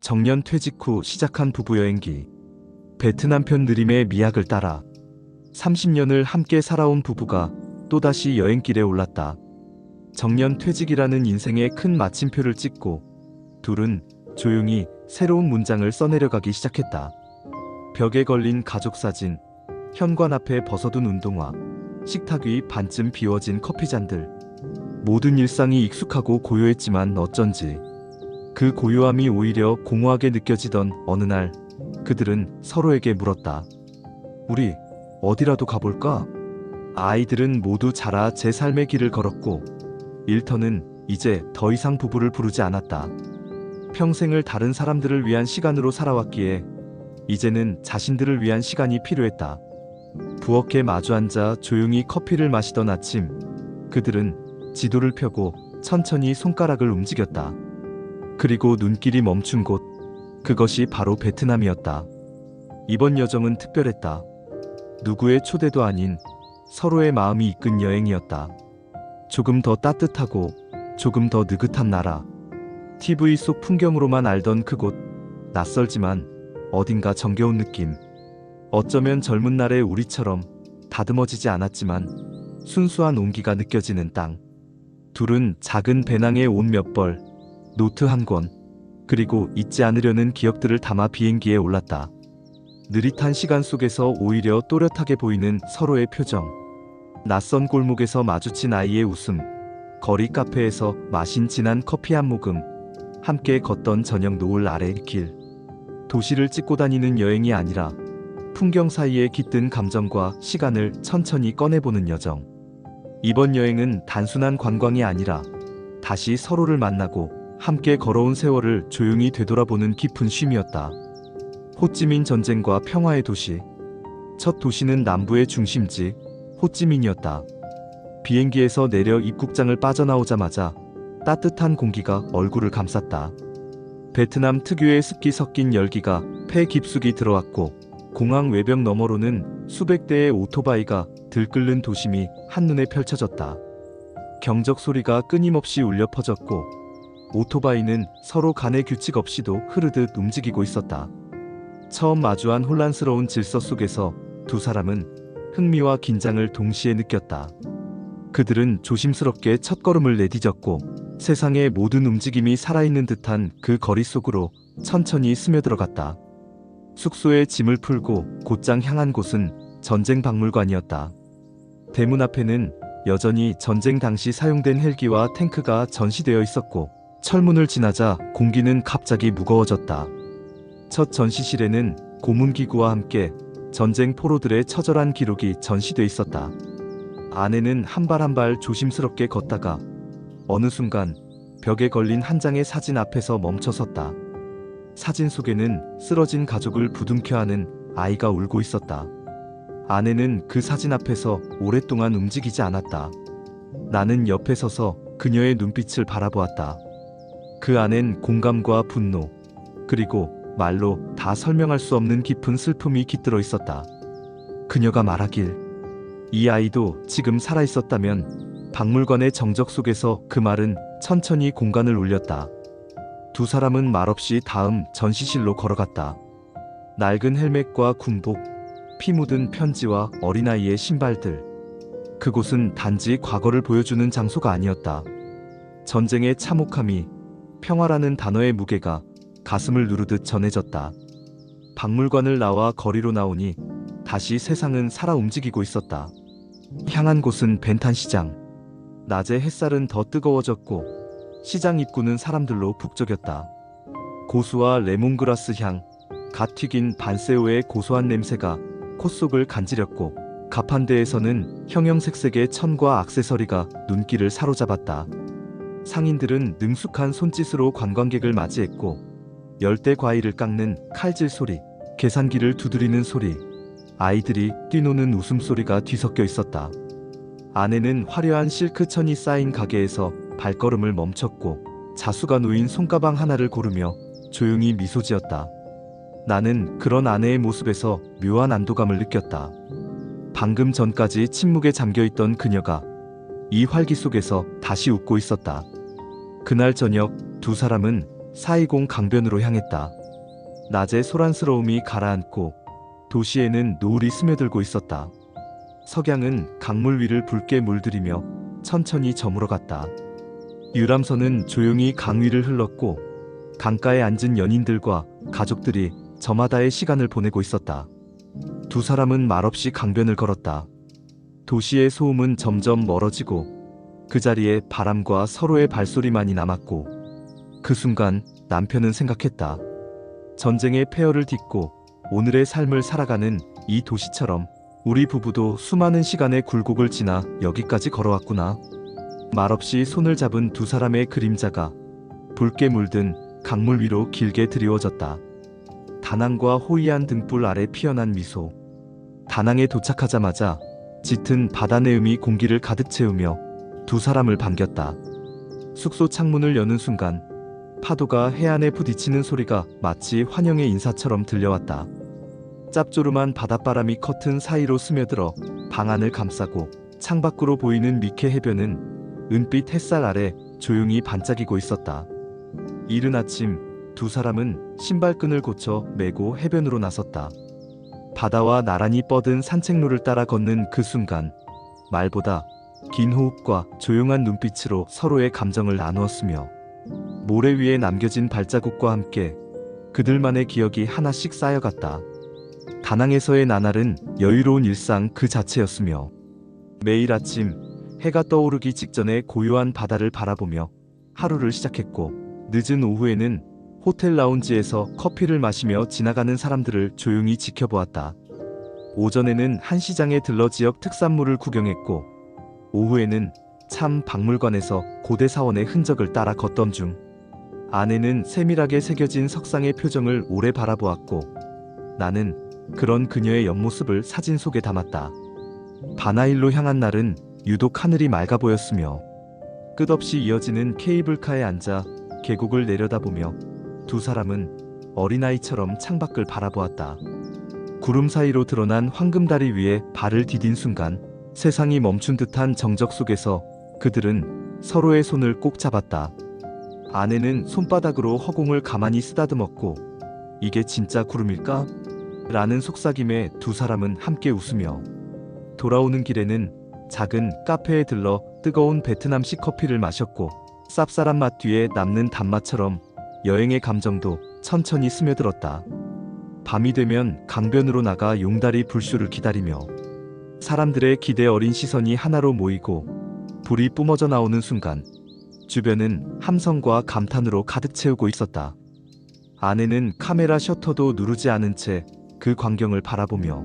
정년 퇴직 후 시작한 부부 여행기. 베트남편 느림의 미학을 따라 30년을 함께 살아온 부부가 또다시 여행길에 올랐다. 정년 퇴직이라는 인생의 큰 마침표를 찍고 둘은 조용히 새로운 문장을 써내려가기 시작했다. 벽에 걸린 가족사진, 현관 앞에 벗어둔 운동화, 식탁 위 반쯤 비워진 커피잔들. 모든 일상이 익숙하고 고요했지만 어쩐지 그 고요함이 오히려 공허하게 느껴지던 어느 날 그들은 서로에게 물었다. 우리 어디라도 가볼까? 아이들은 모두 자라 제 삶의 길을 걸었고 일터는 이제 더 이상 부부를 부르지 않았다. 평생을 다른 사람들을 위한 시간으로 살아왔기에 이제는 자신들을 위한 시간이 필요했다. 부엌에 마주 앉아 조용히 커피를 마시던 아침, 그들은 지도를 펴고 천천히 손가락을 움직였다. 그리고 눈길이 멈춘 곳, 그것이 바로 베트남이었다. 이번 여정은 특별했다. 누구의 초대도 아닌 서로의 마음이 이끈 여행이었다. 조금 더 따뜻하고 조금 더 느긋한 나라. TV 속 풍경으로만 알던 그곳, 낯설지만 어딘가 정겨운 느낌. 어쩌면 젊은 날의 우리처럼 다듬어지지 않았지만 순수한 온기가 느껴지는 땅. 둘은 작은 배낭에 옷 몇 벌, 노트 한 권, 그리고 잊지 않으려는 기억들을 담아 비행기에 올랐다. 느릿한 시간 속에서 오히려 또렷하게 보이는 서로의 표정. 낯선 골목에서 마주친 아이의 웃음, 거리 카페에서 마신 진한 커피 한 모금, 함께 걷던 저녁 노을 아래의 길. 도시를 찍고 다니는 여행이 아니라 풍경 사이에 깃든 감정과 시간을 천천히 꺼내보는 여정. 이번 여행은 단순한 관광이 아니라 다시 서로를 만나고 함께 걸어온 세월을 조용히 되돌아보는 깊은 쉼이었다. 호찌민 전쟁과 평화의 도시. 첫 도시는 남부의 중심지 호찌민이었다. 비행기에서 내려 입국장을 빠져나오자마자 따뜻한 공기가 얼굴을 감쌌다. 베트남 특유의 습기 섞인 열기가 폐 깊숙이 들어왔고 공항 외벽 너머로는 수백 대의 오토바이가 들끓는 도심이 한눈에 펼쳐졌다. 경적 소리가 끊임없이 울려 퍼졌고 오토바이는 서로 간의 규칙 없이도 흐르듯 움직이고 있었다. 처음 마주한 혼란스러운 질서 속에서 두 사람은 흥미와 긴장을 동시에 느꼈다. 그들은 조심스럽게 첫걸음을 내디뎠고 세상의 모든 움직임이 살아있는 듯한 그 거리 속으로 천천히 스며들어갔다. 숙소에 짐을 풀고 곧장 향한 곳은 전쟁 박물관이었다. 대문 앞에는 여전히 전쟁 당시 사용된 헬기와 탱크가 전시되어 있었고 철문을 지나자 공기는 갑자기 무거워졌다. 첫 전시실에는 고문기구와 함께 전쟁 포로들의 처절한 기록이 전시돼 있었다. 안에는 한 발 한 발 조심스럽게 걷다가 어느 순간 벽에 걸린 한 장의 사진 앞에서 멈춰섰다. 사진 속에는 쓰러진 가족을 부둥켜 안은 아이가 울고 있었다. 아내는 그 사진 앞에서 오랫동안 움직이지 않았다. 나는 옆에 서서 그녀의 눈빛을 바라보았다. 그 안엔 공감과 분노, 그리고 말로 다 설명할 수 없는 깊은 슬픔이 깃들어 있었다. 그녀가 말하길, 이 아이도 지금 살아있었다면. 박물관의 정적 속에서 그 말은 천천히 공간을 울렸다. 두 사람은 말없이 다음 전시실로 걸어갔다. 낡은 헬멧과 군복, 피 묻은 편지와 어린아이의 신발들. 그곳은 단지 과거를 보여주는 장소가 아니었다. 전쟁의 참혹함이, 평화라는 단어의 무게가 가슴을 누르듯 전해졌다. 박물관을 나와 거리로 나오니 다시 세상은 살아 움직이고 있었다. 향한 곳은 벤탄시장. 낮에 햇살은 더 뜨거워졌고 시장 입구는 사람들로 북적였다. 고수와 레몬그라스 향, 갓 튀긴 반새우의 고소한 냄새가 콧속을 간지렸고 가판대에서는 형형색색의 천과 액세서리가 눈길을 사로잡았다. 상인들은 능숙한 손짓으로 관광객을 맞이했고 열대 과일을 깎는 칼질 소리, 계산기를 두드리는 소리, 아이들이 뛰노는 웃음소리가 뒤섞여 있었다. 안에는 화려한 실크 천이 쌓인 가게에서 발걸음을 멈췄고 자수가 놓인 손가방 하나를 고르며 조용히 미소 지었다. 나는 그런 아내의 모습에서 묘한 안도감을 느꼈다. 방금 전까지 침묵에 잠겨있던 그녀가 이 활기 속에서 다시 웃고 있었다. 그날 저녁 두 사람은 사이공 강변으로 향했다. 낮의 소란스러움이 가라앉고 도시에는 노을이 스며들고 있었다. 석양은 강물 위를 붉게 물들이며 천천히 저물어갔다. 유람선은 조용히 강 위를 흘렀고 강가에 앉은 연인들과 가족들이 저마다의 시간을 보내고 있었다. 두 사람은 말없이 강변을 걸었다. 도시의 소음은 점점 멀어지고 그 자리에 바람과 서로의 발소리만이 남았고 그 순간 남편은 생각했다. 전쟁의 폐허를 딛고 오늘의 삶을 살아가는 이 도시처럼 우리 부부도 수많은 시간의 굴곡을 지나 여기까지 걸어왔구나. 말없이 손을 잡은 두 사람의 그림자가 붉게 물든 강물 위로 길게 드리워졌다. 다낭과 호이안 등불 아래 피어난 미소. 다낭에 도착하자마자 짙은 바다 내음이 공기를 가득 채우며 두 사람을 반겼다. 숙소 창문을 여는 순간 파도가 해안에 부딪히는 소리가 마치 환영의 인사처럼 들려왔다. 짭조름한 바닷바람이 커튼 사이로 스며들어 방 안을 감싸고 창밖으로 보이는 미케 해변은 은빛 햇살 아래 조용히 반짝이고 있었다. 이른 아침 두 사람은 신발끈을 고쳐 메고 해변으로 나섰다. 바다와 나란히 뻗은 산책로를 따라 걷는 그 순간 말보다 긴 호흡과 조용한 눈빛으로 서로의 감정을 나누었으며 모래 위에 남겨진 발자국과 함께 그들만의 기억이 하나씩 쌓여갔다. 다낭에서의 나날은 여유로운 일상 그 자체였으며 매일 아침 해가 떠오르기 직전에 고요한 바다를 바라보며 하루를 시작했고 늦은 오후에는 호텔 라운지에서 커피를 마시며 지나가는 사람들을 조용히 지켜보았다. 오전에는 한시장에 들러 지역 특산물을 구경했고 오후에는 참 박물관에서 고대 사원의 흔적을 따라 걷던 중 아내는 세밀하게 새겨진 석상의 표정을 오래 바라보았고 나는 그런 그녀의 옆모습을 사진 속에 담았다. 바나일로 향한 날은 유독 하늘이 맑아 보였으며 끝없이 이어지는 케이블카에 앉아 계곡을 내려다보며 두 사람은 어린아이처럼 창밖을 바라보았다. 구름 사이로 드러난 황금다리 위에 발을 디딘 순간 세상이 멈춘 듯한 정적 속에서 그들은 서로의 손을 꼭 잡았다. 아내는 손바닥으로 허공을 가만히 쓰다듬었고 이게 진짜 구름일까? 라는 속삭임에 두 사람은 함께 웃으며 돌아오는 길에는 작은 카페에 들러 뜨거운 베트남식 커피를 마셨고 쌉쌀한 맛 뒤에 남는 단맛처럼 여행의 감정도 천천히 스며들었다. 밤이 되면 강변으로 나가 용다리 불쇼를 기다리며 사람들의 기대 어린 시선이 하나로 모이고 불이 뿜어져 나오는 순간 주변은 함성과 감탄으로 가득 채우고 있었다. 아내는 카메라 셔터도 누르지 않은 채 그 광경을 바라보며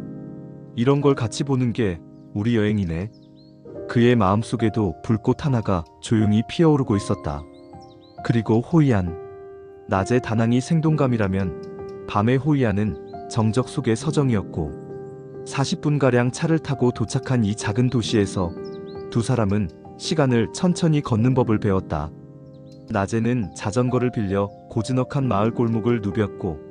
이런 걸 같이 보는 게 우리 여행이네. 그의 마음속에도 불꽃 하나가 조용히 피어오르고 있었다. 그리고 호이안. 낮에 다낭이 생동감이라면 밤의 호이안은 정적 속의 서정이었고 40분가량 차를 타고 도착한 이 작은 도시에서 두 사람은 시간을 천천히 걷는 법을 배웠다. 낮에는 자전거를 빌려 고즈넉한 마을 골목을 누볐고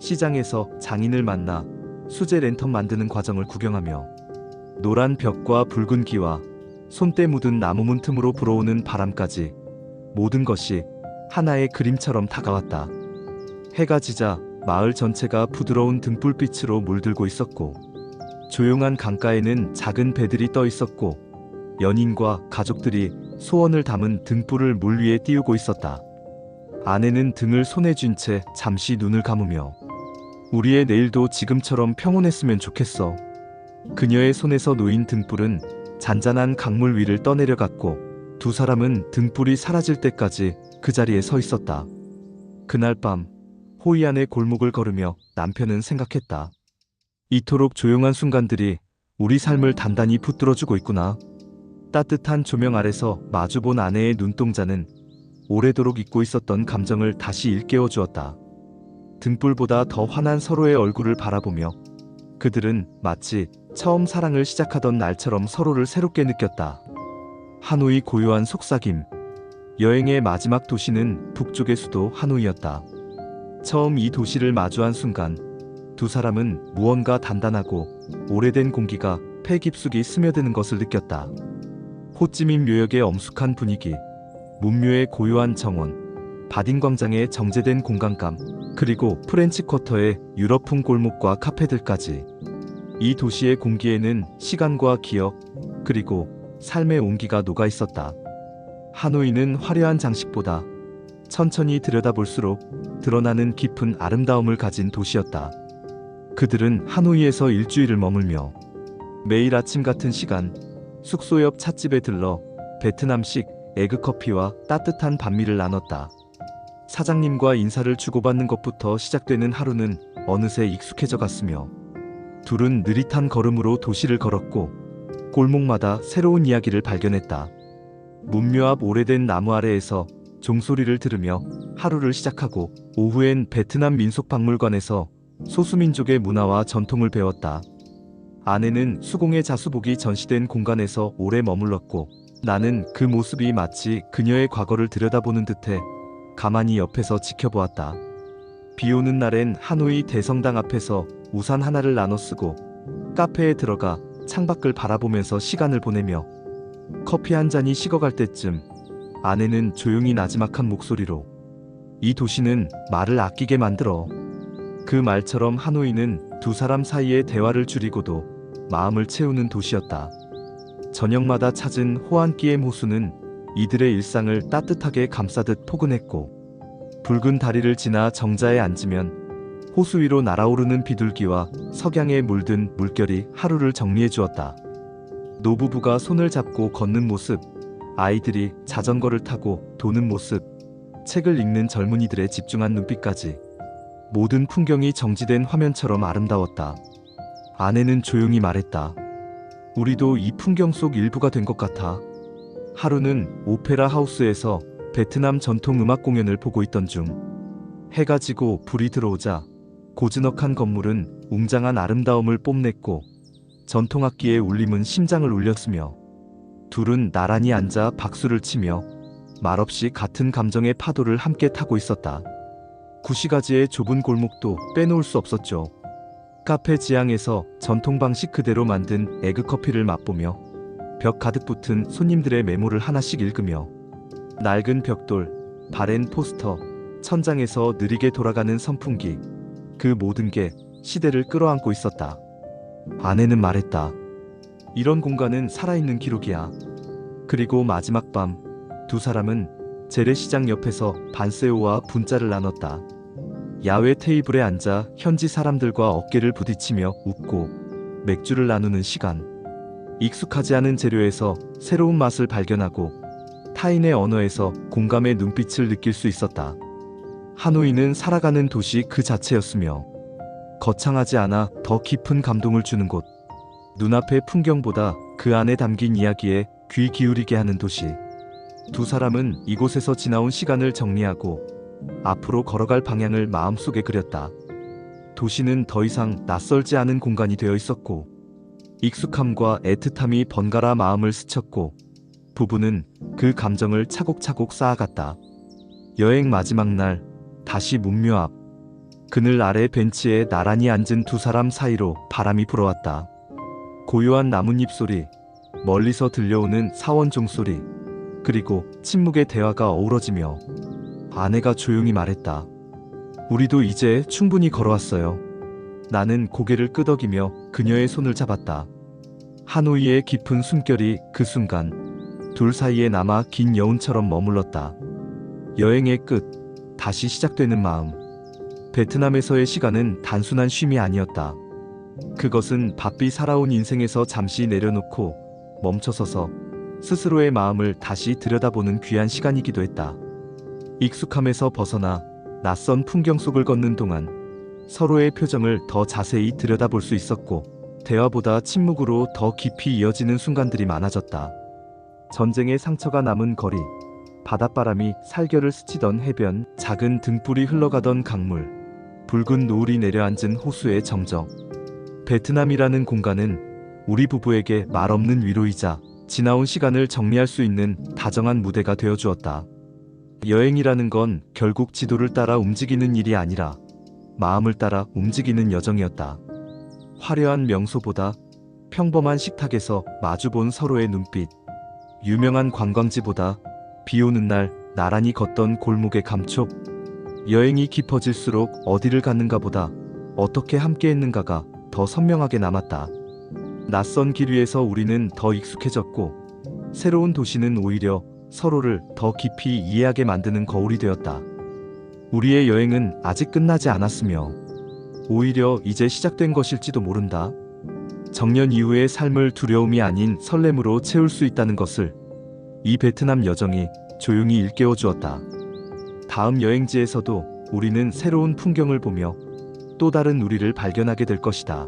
시장에서 장인을 만나 수제 랜턴 만드는 과정을 구경하며 노란 벽과 붉은 기와 손때 묻은 나무문 틈으로 불어오는 바람까지 모든 것이 하나의 그림처럼 다가왔다. 해가 지자 마을 전체가 부드러운 등불빛으로 물들고 있었고 조용한 강가에는 작은 배들이 떠 있었고 연인과 가족들이 소원을 담은 등불을 물 위에 띄우고 있었다. 아내는 등을 손에 쥔 채 잠시 눈을 감으며 우리의 내일도 지금처럼 평온했으면 좋겠어. 그녀의 손에서 놓인 등불은 잔잔한 강물 위를 떠내려갔고 두 사람은 등불이 사라질 때까지 그 자리에 서 있었다. 그날 밤 호이안의 골목을 걸으며 남편은 생각했다. 이토록 조용한 순간들이 우리 삶을 단단히 붙들어주고 있구나. 따뜻한 조명 아래서 마주본 아내의 눈동자는 오래도록 잊고 있었던 감정을 다시 일깨워 주었다. 등불보다 더 환한 서로의 얼굴을 바라보며 그들은 마치 처음 사랑을 시작하던 날처럼 서로를 새롭게 느꼈다. 하노이 고요한 속삭임. 여행의 마지막 도시는 북쪽의 수도 하노이였다. 처음 이 도시를 마주한 순간 두 사람은 무언가 단단하고 오래된 공기가 폐 깊숙이 스며드는 것을 느꼈다. 호찌민 묘역의 엄숙한 분위기, 문묘의 고요한 정원, 바딘 광장의 정제된 공간감, 그리고 프렌치 쿼터의 유럽풍 골목과 카페들까지. 이 도시의 공기에는 시간과 기억, 그리고 삶의 온기가 녹아 있었다. 하노이는 화려한 장식보다 천천히 들여다볼수록 드러나는 깊은 아름다움을 가진 도시였다. 그들은 하노이에서 일주일을 머물며 매일 아침 같은 시간 숙소 옆 찻집에 들러 베트남식 에그커피와 따뜻한 반미를 나눴다. 사장님과 인사를 주고받는 것부터 시작되는 하루는 어느새 익숙해져 갔으며 둘은 느릿한 걸음으로 도시를 걸었고 골목마다 새로운 이야기를 발견했다. 문묘 앞 오래된 나무 아래에서 종소리를 들으며 하루를 시작하고 오후엔 베트남 민속박물관에서 소수민족의 문화와 전통을 배웠다. 아내는 수공예 자수복이 전시된 공간에서 오래 머물렀고 나는 그 모습이 마치 그녀의 과거를 들여다보는 듯해 가만히 옆에서 지켜보았다. 비 오는 날엔 하노이 대성당 앞에서 우산 하나를 나눠 쓰고 카페에 들어가 창밖을 바라보면서 시간을 보내며 커피 한 잔이 식어갈 때쯤 아내는 조용히 나지막한 목소리로 이 도시는 말을 아끼게 만들어. 그 말처럼 하노이는 두 사람 사이의 대화를 줄이고도 마음을 채우는 도시였다. 저녁마다 찾은 호안기엠 호수는 이들의 일상을 따뜻하게 감싸듯 포근했고 붉은 다리를 지나 정자에 앉으면 호수 위로 날아오르는 비둘기와 석양에 물든 물결이 하루를 정리해 주었다. 노부부가 손을 잡고 걷는 모습, 아이들이 자전거를 타고 도는 모습, 책을 읽는 젊은이들의 집중한 눈빛까지 모든 풍경이 정지된 화면처럼 아름다웠다. 아내는 조용히 말했다. 우리도 이 풍경 속 일부가 된 것 같아. 하루는 오페라 하우스에서 베트남 전통 음악 공연을 보고 있던 중 해가 지고 불이 들어오자 고즈넉한 건물은 웅장한 아름다움을 뽐냈고 전통악기의 울림은 심장을 울렸으며 둘은 나란히 앉아 박수를 치며 말없이 같은 감정의 파도를 함께 타고 있었다. 구시가지의 좁은 골목도 빼놓을 수 없었죠. 카페 지향에서 전통 방식 그대로 만든 에그커피를 맛보며 벽 가득 붙은 손님들의 메모를 하나씩 읽으며 낡은 벽돌, 바랜 포스터, 천장에서 느리게 돌아가는 선풍기, 그 모든 게 시대를 끌어안고 있었다. 아내는 말했다. 이런 공간은 살아있는 기록이야. 그리고 마지막 밤 두 사람은 재래시장 옆에서 반세오와 분짜를 나눴다. 야외 테이블에 앉아 현지 사람들과 어깨를 부딪히며 웃고 맥주를 나누는 시간. 익숙하지 않은 재료에서 새로운 맛을 발견하고 타인의 언어에서 공감의 눈빛을 느낄 수 있었다. 하노이는 살아가는 도시 그 자체였으며 거창하지 않아 더 깊은 감동을 주는 곳. 눈앞의 풍경보다 그 안에 담긴 이야기에 귀 기울이게 하는 도시. 두 사람은 이곳에서 지나온 시간을 정리하고 앞으로 걸어갈 방향을 마음속에 그렸다. 도시는 더 이상 낯설지 않은 공간이 되어 있었고 익숙함과 애틋함이 번갈아 마음을 스쳤고 부부는 그 감정을 차곡차곡 쌓아갔다. 여행 마지막 날 다시 문묘 앞 그늘 아래 벤치에 나란히 앉은 두 사람 사이로 바람이 불어왔다. 고요한 나뭇잎 소리, 멀리서 들려오는 사원 종소리, 그리고 침묵의 대화가 어우러지며 아내가 조용히 말했다. 우리도 이제 충분히 걸어왔어요. 나는 고개를 끄덕이며 그녀의 손을 잡았다. 하노이의 깊은 숨결이 그 순간 둘 사이에 남아 긴 여운처럼 머물렀다. 여행의 끝, 다시 시작되는 마음. 베트남에서의 시간은 단순한 쉼이 아니었다. 그것은 바삐 살아온 인생에서 잠시 내려놓고 멈춰서서 스스로의 마음을 다시 들여다보는 귀한 시간이기도 했다. 익숙함에서 벗어나 낯선 풍경 속을 걷는 동안 서로의 표정을 더 자세히 들여다볼 수 있었고 대화보다 침묵으로 더 깊이 이어지는 순간들이 많아졌다. 전쟁의 상처가 남은 거리, 바닷바람이 살결을 스치던 해변, 작은 등불이 흘러가던 강물, 붉은 노을이 내려앉은 호수의 정적. 베트남이라는 공간은 우리 부부에게 말없는 위로이자 지나온 시간을 정리할 수 있는 다정한 무대가 되어 주었다. 여행이라는 건 결국 지도를 따라 움직이는 일이 아니라 마음을 따라 움직이는 여정이었다. 화려한 명소보다 평범한 식탁에서 마주본 서로의 눈빛, 유명한 관광지보다 비 오는 날 나란히 걷던 골목의 감촉. 여행이 깊어질수록 어디를 갔는가 보다 어떻게 함께 했는가가 더 선명하게 남았다. 낯선 길 위에서 우리는 더 익숙해졌고, 새로운 도시는 오히려 서로를 더 깊이 이해하게 만드는 거울이 되었다. 우리의 여행은 아직 끝나지 않았으며, 오히려 이제 시작된 것일지도 모른다. 정년 이후의 삶을 두려움이 아닌 설렘으로 채울 수 있다는 것을 이 베트남 여정이 조용히 일깨워 주었다. 다음 여행지에서도 우리는 새로운 풍경을 보며 또 다른 우리를 발견하게 될 것이다.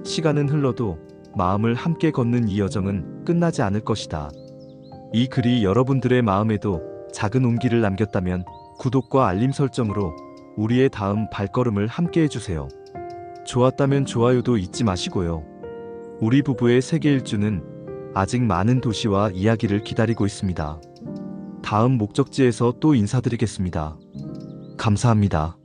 시간은 흘러도 마음을 함께 걷는 이 여정은 끝나지 않을 것이다. 이 글이 여러분들의 마음에도 작은 온기를 남겼다면 구독과 알림 설정으로 우리의 다음 발걸음을 함께 해주세요. 좋았다면 좋아요도 잊지 마시고요. 우리 부부의 세계 일주는 아직 많은 도시와 이야기를 기다리고 있습니다. 다음 목적지에서 또 인사드리겠습니다. 감사합니다.